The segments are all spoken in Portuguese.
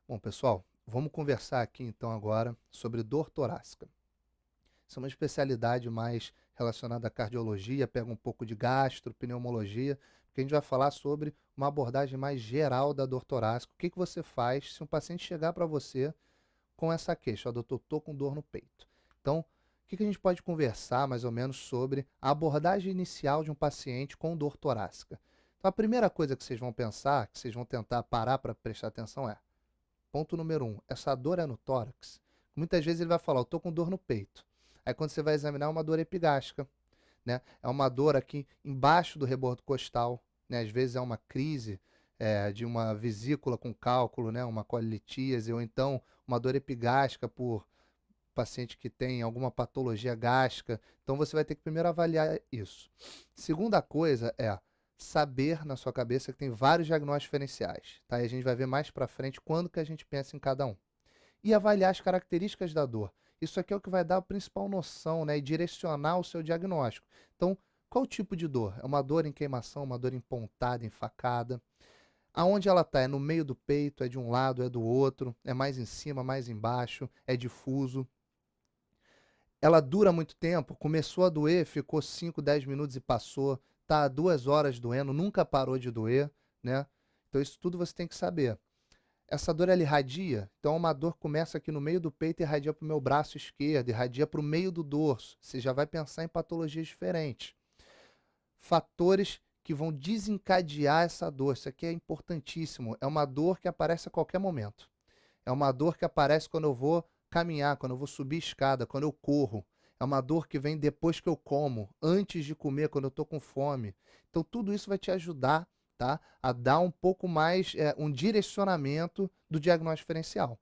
Bom, pessoal, vamos conversar aqui então agora sobre dor torácica. Isso é uma especialidade mais relacionada à cardiologia, pega um pouco de gastro, pneumologia, porque a gente vai falar sobre uma abordagem mais geral da dor torácica. O que que você faz se um paciente chegar para você com essa queixa? Ó, doutor, estou com dor no peito. Então, o que que a gente pode conversar mais ou menos sobre a abordagem inicial de um paciente com dor torácica? Então, a primeira coisa que vocês vão pensar, que vocês vão tentar parar para prestar atenção é: ponto número um, essa dor é no tórax? Muitas vezes ele vai falar, eu tô com dor no peito. Aí quando você vai examinar, é uma dor epigástrica, né? É uma dor aqui embaixo do rebordo costal, né? Às vezes é uma crise de uma vesícula com cálculo, né? Uma colitíase, ou então uma dor epigástrica por paciente que tem alguma patologia gástrica. Então você vai ter que primeiro avaliar isso. Segunda coisa é saber na sua cabeça que tem vários diagnósticos diferenciais, tá? E a gente vai ver mais para frente quando que a gente pensa em cada um. E avaliar as características da dor. Isso aqui é o que vai dar a principal noção, né, e direcionar o seu diagnóstico. Então, qual o tipo de dor? É uma dor em queimação, uma dor em pontada, em facada? Aonde ela está? É no meio do peito, é de um lado, é do outro, é mais em cima, mais embaixo, é difuso? Ela dura muito tempo, começou a doer, ficou 5, 10 minutos e passou, tá há 2 horas doendo, nunca parou de doer, né? Então isso tudo você tem que saber. Essa dor ela irradia, então uma dor começa aqui no meio do peito e irradia para o meu braço esquerdo, irradia para o meio do dorso. Você já vai pensar em patologias diferentes. Fatores que vão desencadear essa dor, isso aqui é importantíssimo. É uma dor que aparece a qualquer momento. É uma dor que aparece quando eu vou caminhar, quando eu vou subir escada, quando eu corro. É uma dor que vem depois que eu como, antes de comer, quando eu estou com fome. Então, tudo isso vai te ajudar, tá, a dar um pouco mais, um direcionamento do diagnóstico diferencial.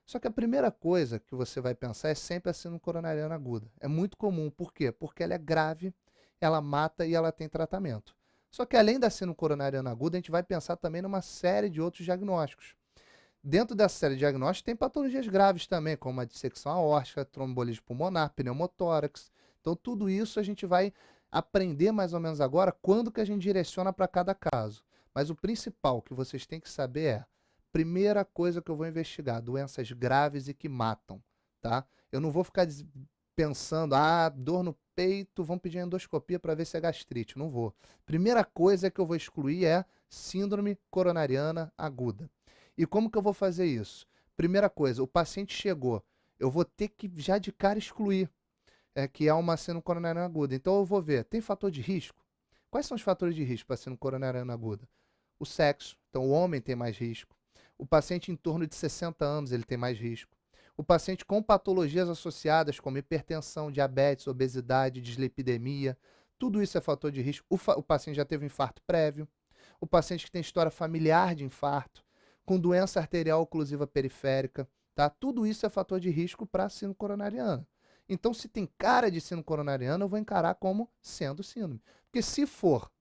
Só que a primeira coisa que você vai pensar é sempre a síndrome coronariana aguda. É muito comum. Por quê? Porque ela é grave, ela mata e ela tem tratamento. Só que além da síndrome coronariana aguda, a gente vai pensar também numa série de outros diagnósticos. Dentro dessa série de diagnósticos tem patologias graves também, como a dissecção aórtica, trombolismo pulmonar, pneumotórax. Então tudo isso a gente vai aprender mais ou menos agora quando que a gente direciona para cada caso. Mas o principal que vocês têm que saber é, primeira coisa que eu vou investigar, doenças graves e que matam, tá? Eu não vou ficar pensando, dor no peito, vamos pedir endoscopia para ver se é gastrite. Não vou. Primeira coisa que eu vou excluir é síndrome coronariana aguda. E como que eu vou fazer isso? Primeira coisa, o paciente chegou, eu vou ter que já de cara excluir, que é uma síndrome coronariana aguda. Então eu vou ver, tem fator de risco? Quais são os fatores de risco para síndrome coronariana aguda? O sexo, então o homem tem mais risco. O paciente em torno de 60 anos, ele tem mais risco. O paciente com patologias associadas como hipertensão, diabetes, obesidade, dislipidemia, tudo isso é fator de risco. O paciente já teve um infarto prévio. O paciente que tem história familiar de infarto, com doença arterial oclusiva periférica, tá? Tudo isso é fator de risco para síndrome coronariana. Então, se tem cara de síndrome coronariana, eu vou encarar como sendo síndrome. Porque se for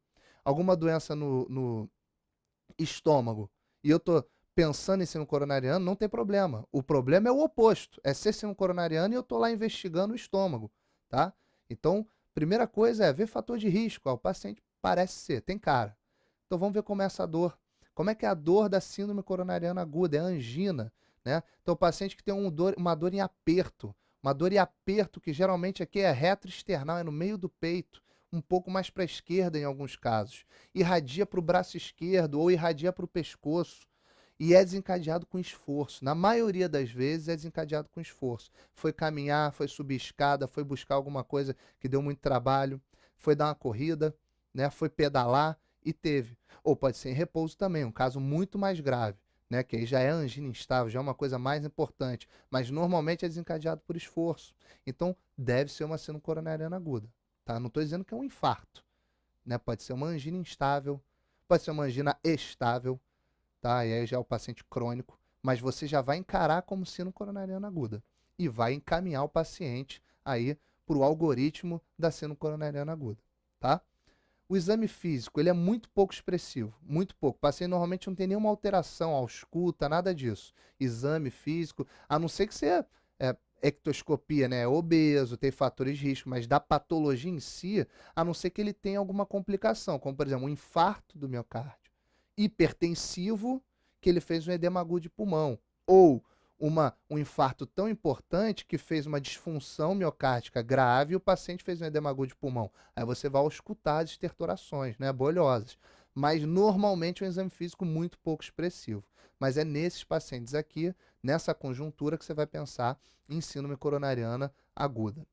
alguma doença no estômago e eu tô pensando em síndrome coronariana, não tem problema. O problema é o oposto, é ser síndrome coronariana e eu tô lá investigando o estômago, tá? Então, primeira coisa é ver fator de risco. Ó, o paciente parece ser, tem cara. Então vamos ver como é essa dor. Como é que é a dor da síndrome coronariana aguda? É a angina, né? Então o paciente que tem uma dor em aperto, uma dor em aperto que geralmente aqui é retroesternal, é no meio do peito, um pouco mais para a esquerda em alguns casos. Irradia para o braço esquerdo ou irradia para o pescoço. E é desencadeado com esforço. Na maioria das vezes é desencadeado com esforço. Foi caminhar, foi subir escada, foi buscar alguma coisa que deu muito trabalho, foi dar uma corrida, né? Foi pedalar e teve. Ou pode ser em repouso também, um caso muito mais grave, né? Que aí já é angina instável, já é uma coisa mais importante. Mas normalmente é desencadeado por esforço. Então deve ser uma síndrome coronariana aguda. Tá? Não estou dizendo que é um infarto, né? Pode ser uma angina instável, pode ser uma angina estável, tá? E aí já é o paciente crônico, mas você já vai encarar como síndrome coronariana aguda e vai encaminhar o paciente aí para o algoritmo da síndrome coronariana aguda, tá? O exame físico, ele é muito pouco expressivo, muito pouco. O paciente normalmente não tem nenhuma alteração, ausculta, nada disso. Exame físico, a não ser que você ectoscopia, né, é obeso, tem fatores de risco, mas da patologia em si, a não ser que ele tenha alguma complicação, como por exemplo, um infarto do miocárdio, hipertensivo, que ele fez um edema agudo de pulmão, ou um infarto tão importante que fez uma disfunção miocárdica grave e o paciente fez um edema agudo de pulmão. Aí você vai auscultar as estertorações, né, bolhosas. Mas normalmente é um exame físico muito pouco expressivo. Mas é nesses pacientes aqui, nessa conjuntura, que você vai pensar em síndrome coronariana aguda.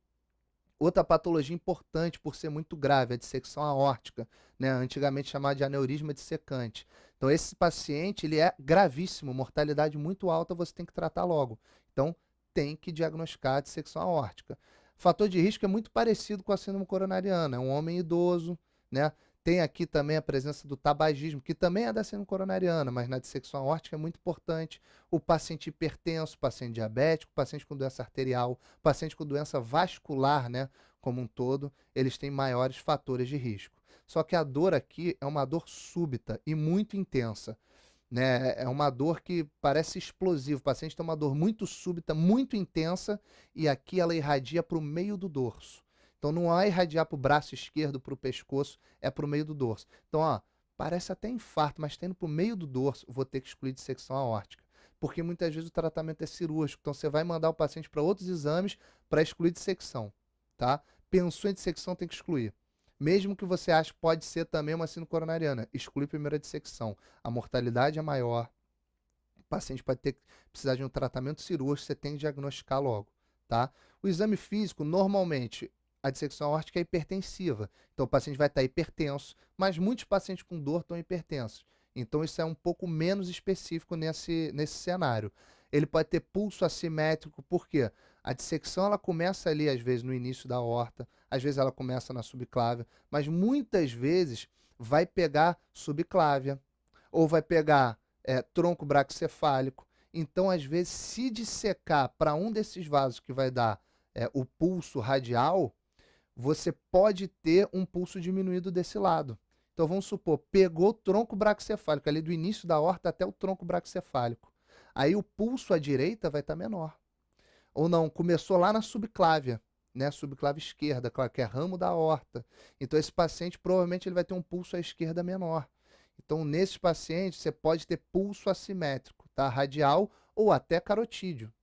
Outra patologia importante por ser muito grave, a dissecção aórtica, né, antigamente chamada de aneurisma dissecante. Então, esse paciente ele é gravíssimo, mortalidade muito alta, você tem que tratar logo. Então, tem que diagnosticar a dissecção aórtica. Fator de risco é muito parecido com a síndrome coronariana, é um homem idoso, né? Tem aqui também a presença do tabagismo, que também é da síndrome coronariana, mas na dissecção aórtica é muito importante. O paciente hipertenso, paciente diabético, paciente com doença arterial, paciente com doença vascular, né, como um todo, eles têm maiores fatores de risco. Só que a dor aqui é uma dor súbita e muito intensa, né? É uma dor que parece explosiva. O paciente tem uma dor muito súbita, muito intensa, e aqui ela irradia para o meio do dorso. Então não vai irradiar para o braço esquerdo, para o pescoço, é para o meio do dorso. Então, ó, parece até infarto, mas tendo para o meio do dorso, vou ter que excluir dissecção aórtica. Porque muitas vezes o tratamento é cirúrgico, então você vai mandar o paciente para outros exames para excluir dissecção, tá? Pensou em dissecção, tem que excluir. Mesmo que você ache que pode ser também uma síndrome coronariana, exclui primeiro a dissecção. A mortalidade é maior, o paciente pode precisar de um tratamento cirúrgico, você tem que diagnosticar logo, tá? O exame físico, normalmente, a dissecção aórtica é hipertensiva, então o paciente vai estar hipertenso, mas muitos pacientes com dor estão hipertensos. Então isso é um pouco menos específico nesse cenário. Ele pode ter pulso assimétrico, por quê? A dissecção ela começa ali, às vezes, no início da aorta, às vezes ela começa na subclávia, mas muitas vezes vai pegar subclávia, ou vai pegar tronco braquicefálico. Então, às vezes, se dissecar para um desses vasos que vai dar o pulso radial, você pode ter um pulso diminuído desse lado. Então, vamos supor, pegou o tronco braquicefálico, ali do início da aorta até o tronco braquicefálico. Aí o pulso à direita vai estar menor. Ou não, começou lá na subclávia, né? Subclávia esquerda, claro, que é ramo da aorta. Então, esse paciente provavelmente ele vai ter um pulso à esquerda menor. Então, nesses pacientes, você pode ter pulso assimétrico, tá? Radial ou até carotídeo.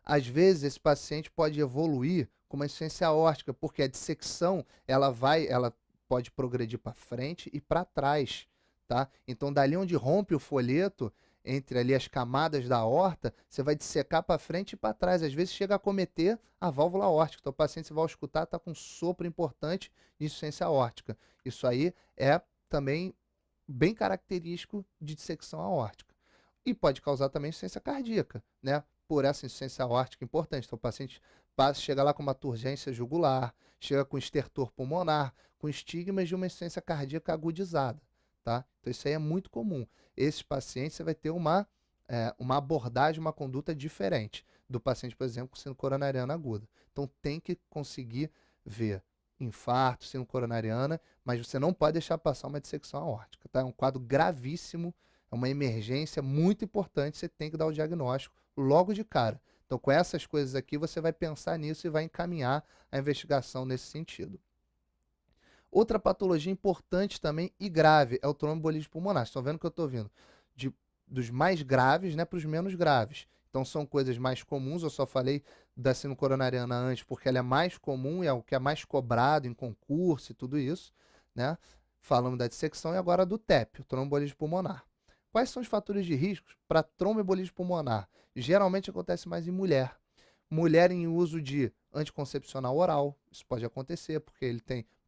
Às vezes, esse paciente pode evoluir com uma insuficiência aórtica, porque a dissecção, ela pode progredir para frente e para trás, tá? Então, dali onde rompe o folheto, entre ali as camadas da aorta, você vai dissecar para frente e para trás. Às vezes chega a acometer a válvula aórtica. Então, o paciente, você vai escutar, está com um sopro importante de insuficiência aórtica. Isso aí é também bem característico de dissecção aórtica. E pode causar também insuficiência cardíaca, né? Por essa insuficiência aórtica importante. Então, o paciente chega lá com uma turgência jugular, chega com estertor pulmonar, com estigmas de uma insuficiência cardíaca agudizada, tá? Então, isso aí é muito comum. Esses pacientes, você vai ter uma abordagem, uma conduta diferente do paciente, por exemplo, com síndrome coronariana aguda. Então, tem que conseguir ver infarto, síndrome coronariana, mas você não pode deixar passar uma dissecção aórtica, tá? É um quadro gravíssimo, é uma emergência muito importante, você tem que dar o diagnóstico logo de cara. Então, com essas coisas aqui, você vai pensar nisso e vai encaminhar a investigação nesse sentido. Outra patologia importante também e grave é o tromboembolismo pulmonar. Vocês estão vendo que eu estou vindo dos mais graves, né, para os menos graves. Então são coisas mais comuns, eu só falei da síndrome coronariana antes porque ela é mais comum e é o que é mais cobrado em concurso e tudo isso, né? Falamos da dissecção e agora do TEP, o tromboembolismo pulmonar. Quais são os fatores de risco para tromboembolismo pulmonar? Geralmente acontece mais em mulher. Mulher em uso de anticoncepcional oral, isso pode acontecer porque ele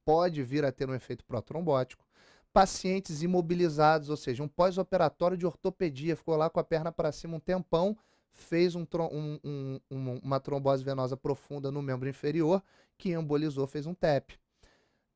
pode vir a ter um efeito protrombótico. Pacientes imobilizados, ou seja, um pós-operatório de ortopedia, ficou lá com a perna para cima um tempão, fez uma trombose venosa profunda no membro inferior, que embolizou, fez um TEP.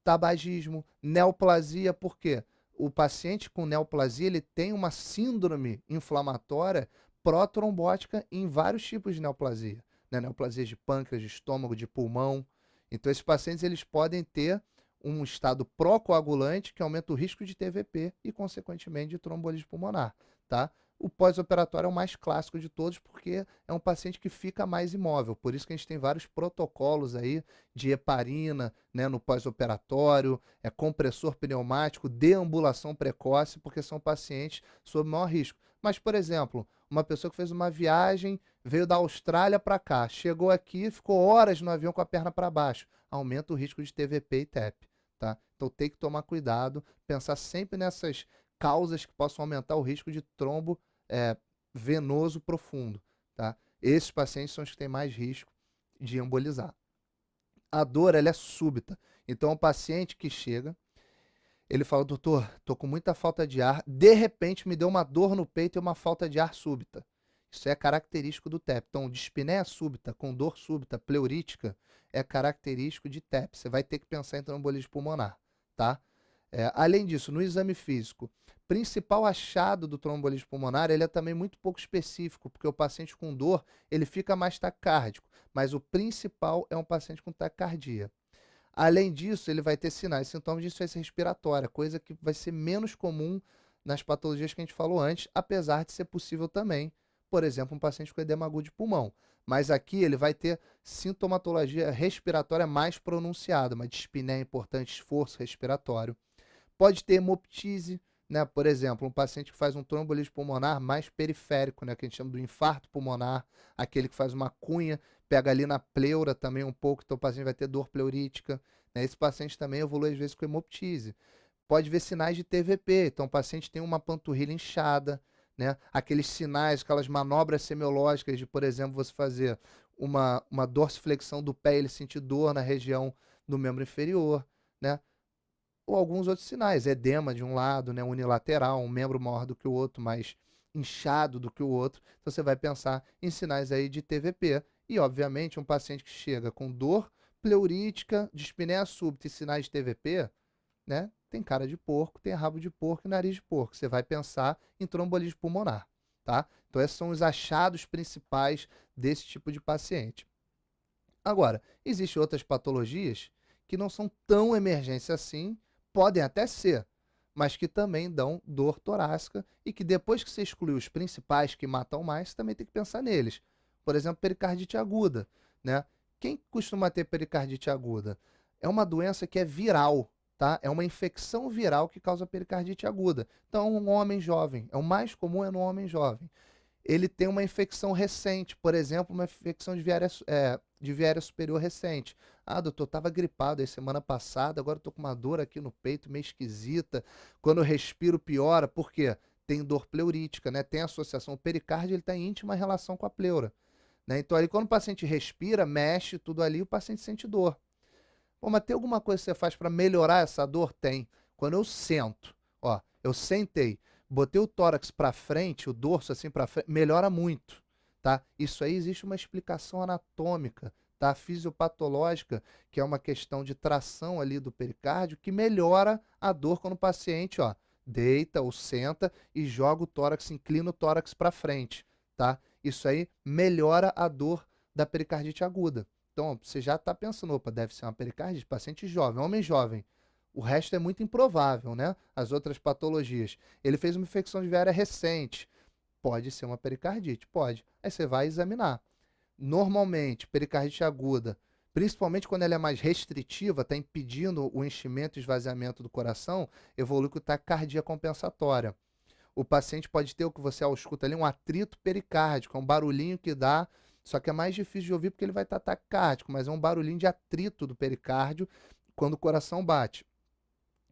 Tabagismo, neoplasia, por quê? O paciente com neoplasia ele tem uma síndrome inflamatória protrombótica em vários tipos de neoplasia, né? Neoplasias de pâncreas, de estômago, de pulmão. Então, esses pacientes eles podem ter um estado procoagulante que aumenta o risco de TVP e, consequentemente, de trombolismo pulmonar, tá? O pós-operatório é o mais clássico de todos porque é um paciente que fica mais imóvel. Por isso que a gente tem vários protocolos aí de heparina, né, no pós-operatório, compressor pneumático, deambulação precoce, porque são pacientes sob maior risco. Mas, por exemplo, uma pessoa que fez uma viagem, veio da Austrália para cá, chegou aqui, ficou horas no avião com a perna para baixo, aumenta o risco de TVP e TEP, tá? Então tem que tomar cuidado, pensar sempre nessas causas que possam aumentar o risco de trombo venoso profundo, tá? Esses pacientes são os que têm mais risco de embolizar. A dor, ela é súbita. Então, o paciente que chega, ele fala, doutor, tô com muita falta de ar, de repente me deu uma dor no peito e uma falta de ar súbita. Isso é característico do TEP. Então, dispneia súbita, com dor súbita, pleurítica, é característico de TEP. Você vai ter que pensar em trombolismo pulmonar, tá? Além disso, no exame físico, principal achado do trombolismo pulmonar, ele é também muito pouco específico, porque o paciente com dor, ele fica mais taquicárdico, mas o principal é um paciente com taquicardia. Além disso, ele vai ter sinais e sintomas de insuficiência respiratória, coisa que vai ser menos comum nas patologias que a gente falou antes, apesar de ser possível também, por exemplo, um paciente com edema agudo de pulmão. Mas aqui ele vai ter sintomatologia respiratória mais pronunciada, uma dispneia importante, esforço respiratório. Pode ter hemoptise, né? Por exemplo, um paciente que faz um trombolismo pulmonar mais periférico, né? Que a gente chama do infarto pulmonar, aquele que faz uma cunha, pega ali na pleura também um pouco, então o paciente vai ter dor pleurítica, né? Esse paciente também evolui às vezes com hemoptise. Pode ver sinais de TVP, então o paciente tem uma panturrilha inchada, né? Aqueles sinais, aquelas manobras semiológicas de, por exemplo, você fazer uma dorsiflexão do pé e ele sentir dor na região do membro inferior, né? Ou alguns outros sinais, edema de um lado, né, unilateral, um membro maior do que o outro, mais inchado do que o outro. Então você vai pensar em sinais aí de TVP. E, obviamente, um paciente que chega com dor pleurítica, dispneia súbita e sinais de TVP, né, tem cara de porco, tem rabo de porco e nariz de porco. Você vai pensar em trombolismo pulmonar, tá? Então esses são os achados principais desse tipo de paciente. Agora, existem outras patologias que não são tão emergência assim, podem até ser, mas que também dão dor torácica e que depois que você excluir os principais que matam mais, você também tem que pensar neles. Por exemplo, pericardite aguda, né? Quem costuma ter pericardite aguda? É uma doença que é viral, tá? É uma infecção viral que causa pericardite aguda. Então, um homem jovem, o mais comum é no homem jovem. Ele tem uma infecção recente, por exemplo, uma infecção de viária superior recente. Ah, doutor, estava gripado aí semana passada, agora estou com uma dor aqui no peito meio esquisita. Quando eu respiro piora, por quê? Tem dor pleurítica, né? Tem associação. O pericárdio ele está em íntima relação com a pleura, né? Então, ali, quando o paciente respira, mexe tudo ali, o paciente sente dor. Bom, mas tem alguma coisa que você faz para melhorar essa dor? Tem. Quando eu sento, ó, eu sentei, botei o tórax para frente, o dorso assim para frente, melhora muito, tá? Isso aí existe uma explicação anatômica, tá? Fisiopatológica, que é uma questão de tração ali do pericárdio, que melhora a dor quando o paciente, ó, deita ou senta e joga o tórax, inclina o tórax para frente, tá? Isso aí melhora a dor da pericardite aguda. Então, você já está pensando, opa, deve ser uma pericardite, paciente jovem, homem jovem. O resto é muito improvável, né? As outras patologias. Ele fez uma infecção de viária recente. Pode ser uma pericardite? Pode. Aí você vai examinar. Normalmente, pericardite aguda, principalmente quando ela é mais restritiva, está impedindo o enchimento e esvaziamento do coração, evolui com taquicardia compensatória. O paciente pode ter o que você escuta ali, um atrito pericárdico, é um barulhinho que dá, só que é mais difícil de ouvir porque ele vai estar taquicárdico, mas é um barulhinho de atrito do pericárdio quando o coração bate.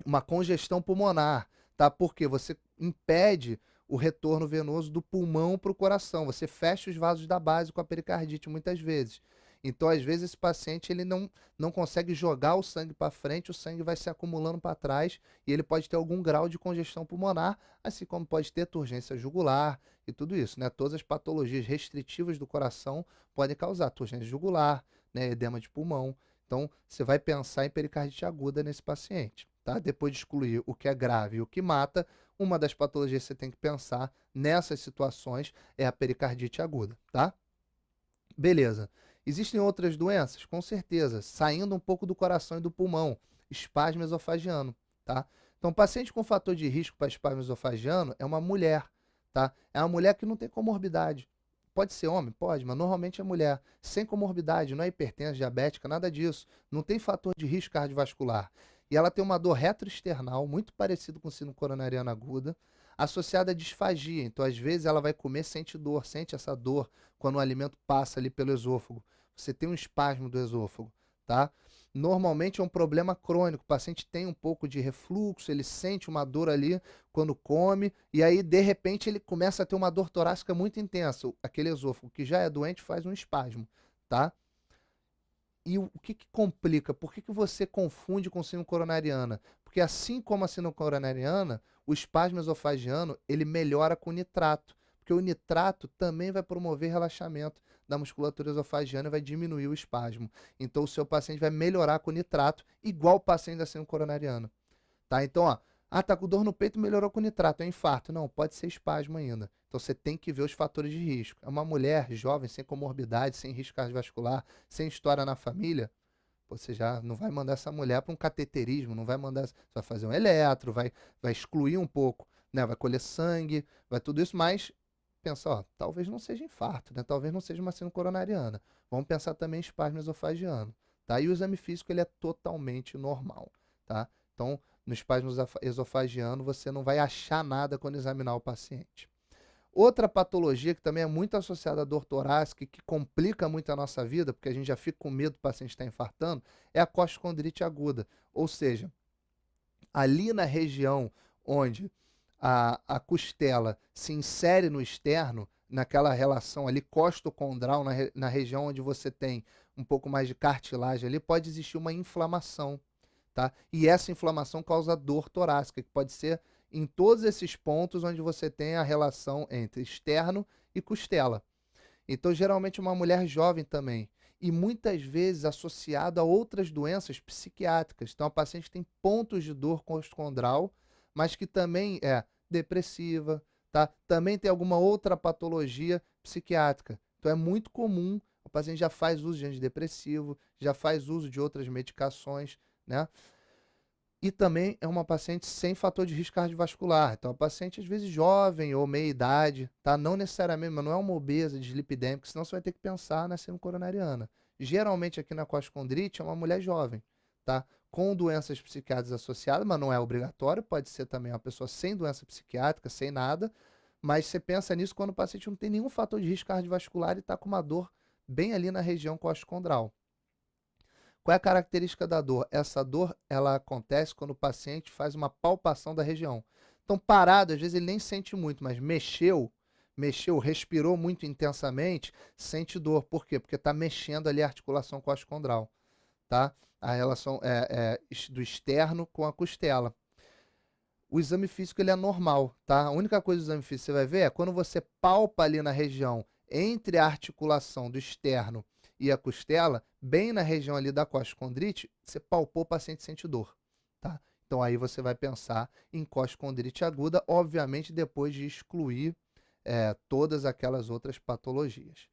Uma congestão pulmonar, tá? Porque você impede o retorno venoso do pulmão para o coração, você fecha os vasos da base com a pericardite muitas vezes. Então, às vezes, esse paciente ele não consegue jogar o sangue para frente, o sangue vai se acumulando para trás e ele pode ter algum grau de congestão pulmonar, assim como pode ter turgência jugular e tudo isso, né? Todas as patologias restritivas do coração podem causar turgência jugular, né? Edema de pulmão. Então, você vai pensar em pericardite aguda nesse paciente, tá? Depois de excluir o que é grave e o que mata, uma das patologias que você tem que pensar nessas situações é a pericardite aguda, tá? Beleza. Existem outras doenças? Com certeza, saindo um pouco do coração e do pulmão, espasmo esofagiano, tá? Então, paciente com fator de risco para espasmo esofagiano é uma mulher, tá? É uma mulher que não tem comorbidade. Pode ser homem? Pode, mas normalmente é mulher. Sem comorbidade, não é hipertensa, diabética, nada disso. Não tem fator de risco cardiovascular. E ela tem uma dor retroesternal, muito parecido com síndrome coronariana aguda. associada à disfagia. Então, às vezes, ela vai comer, sente dor, sente essa dor quando o alimento passa ali pelo esôfago. Você tem um espasmo do esôfago, tá? Normalmente é um problema crônico, o paciente tem um pouco de refluxo, ele sente uma dor ali quando come, e aí, de repente, ele começa a ter uma dor torácica muito intensa. Aquele esôfago que já é doente faz um espasmo, tá? E o que que complica? Por que que você confunde com síndrome coronariana? Porque assim como a síndrome coronariana, o espasmo esofagiano, ele melhora com nitrato, porque o nitrato também vai promover relaxamento da musculatura esofagiana e vai diminuir o espasmo. Então o seu paciente vai melhorar com nitrato, igual o paciente da síndrome coronariana. Tá? Então, ó, tá com dor no peito, melhorou com nitrato, é infarto. Não, pode ser espasmo ainda. Então você tem que ver os fatores de risco. É uma mulher jovem, sem comorbidade, sem risco cardiovascular, sem história na família, você já não vai mandar essa mulher para um cateterismo, não vai mandar, você vai fazer um eletro, vai excluir um pouco, né? Vai colher sangue, vai tudo isso, mas pensa, ó, talvez não seja infarto, né? Talvez não seja uma síndrome coronariana. Vamos pensar também em espasmo esofagiano, tá? E o exame físico ele é totalmente normal, tá? Então, no espasmo esofagiano você não vai achar nada quando examinar o paciente. Outra patologia que também é muito associada à dor torácica e que complica muito a nossa vida, porque a gente já fica com medo do paciente estar infartando, é a costocondrite aguda. Ou seja, ali na região onde a costela se insere no externo, naquela relação ali costocondral, na região onde você tem um pouco mais de cartilagem ali, pode existir uma inflamação, tá? E essa inflamação causa dor torácica, que pode ser em todos esses pontos onde você tem a relação entre externo e costela. Então, geralmente, uma mulher jovem também. E muitas vezes associado a outras doenças psiquiátricas. Então, a paciente tem pontos de dor costocondral, mas que também é depressiva, tá? Também tem alguma outra patologia psiquiátrica. Então, é muito comum, o paciente já faz uso de antidepressivo, já faz uso de outras medicações, né? E também é uma paciente sem fator de risco cardiovascular. Então, é uma paciente, às vezes, jovem ou meia idade, tá? Não necessariamente, mas não é uma obesa, dislipidêmica, senão você vai ter que pensar na síndrome coronariana. Geralmente, aqui na costocondrite, é uma mulher jovem, tá? Com doenças psiquiátricas associadas, mas não é obrigatório, pode ser também uma pessoa sem doença psiquiátrica, sem nada, mas você pensa nisso quando o paciente não tem nenhum fator de risco cardiovascular e está com uma dor bem ali na região costocondral. Qual é a característica da dor? Essa dor, ela acontece quando o paciente faz uma palpação da região. Então, parado, às vezes ele nem sente muito, mas mexeu, respirou muito intensamente, sente dor. Por quê? Porque está mexendo ali a articulação costocondral, tá? A relação do externo com a costela. O exame físico ele é normal, tá? A única coisa do exame físico que você vai ver é quando você palpa ali na região entre a articulação do externo e a costela, bem na região ali da costocondrite, você palpou, o paciente sente dor, tá? Então aí você vai pensar em costocondrite aguda, obviamente depois de excluir todas aquelas outras patologias.